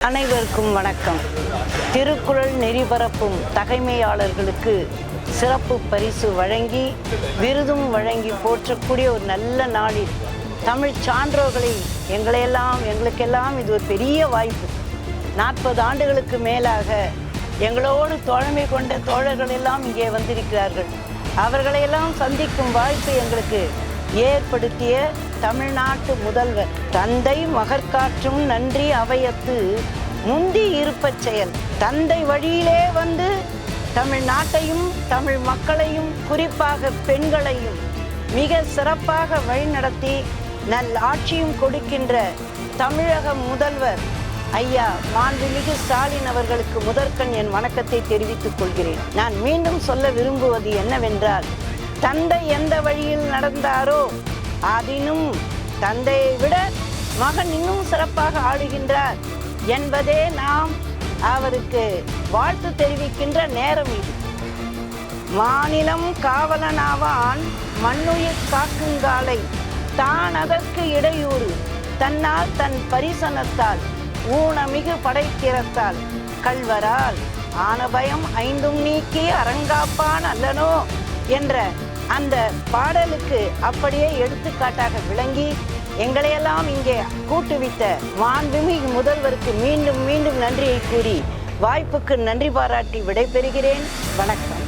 அனைவருக்கும் வணக்கம். திருக்குறள் நெறிபரப்பும் தகைமையாளர்களுக்கு சிறப்பு பரிசு வழங்கி விருதும் வழங்கி போற்றக்கூடிய ஒரு நல்ல நாளில் தமிழ் சான்றோர்களை எங்களுக்கெல்லாம் இது ஒரு பெரிய வாய்ப்பு. 40 ஆண்டுகளுக்கு மேலாக எங்களோடு தோழமை கொண்ட தோழர்கள் எல்லாம் இங்கே வந்திருக்கிறார்கள். அவர்களையெல்லாம் சந்திக்கும் வாய்ப்பு எங்களுக்கு ஏற்படுத்திய தமிழ்நாட்டு முதல்வர் தந்தை மகற்காற்றும் நன்றி அவையத்து முந்தி இருப்பச் செயல். தந்தை வழியிலே வந்து தமிழ்நாட்டையும் தமிழ் மக்களையும் குறிப்பாக பெண்களையும் மிக சிறப்பாக வழிநடத்தி நல் ஆட்சியும் கொடுக்கின்ற தமிழக முதல்வர் ஐயா மாண்புமிகு ஸ்டாலின் அவர்களுக்கு முதற்கண் என் வணக்கத்தை தெரிவித்துக் கொள்கிறேன். நான் மீண்டும் சொல்ல விரும்புவது என்னவென்றால், தந்தை எந்த வழியில் நடந்தாரோ அதினும் தந்தையை விட மகன் இன்னும் சிறப்பாக ஆளுகின்றார் என்பதே நாம் அவருக்கு வாழ்த்து தெரிவிக்கின்ற நேரம் இது. மாநிலம் காவலனாவான் மண்ணுயிர் காக்குங்காலை தான் அதற்கு இடையூறு தன்னால் தன் பரிசனத்தால் ஊனமிகு படைத்திறத்தால் கள்வரால் ஆனபயம் ஐந்தும் நீக்கி அரங்காப்பான் அல்லனோ என்ற அந்த பாடலுக்கு அப்படியே எடுத்துக்காட்டாக விளங்கி எங்களையெல்லாம் இங்கே கூட்டுவித்த மாண்புமிகு முதல்வருக்கு மீண்டும் மீண்டும் நன்றியை கூறி வாய்ப்புக்கு நன்றி பாராட்டி விடைபெறுகிறேன். வணக்கம்.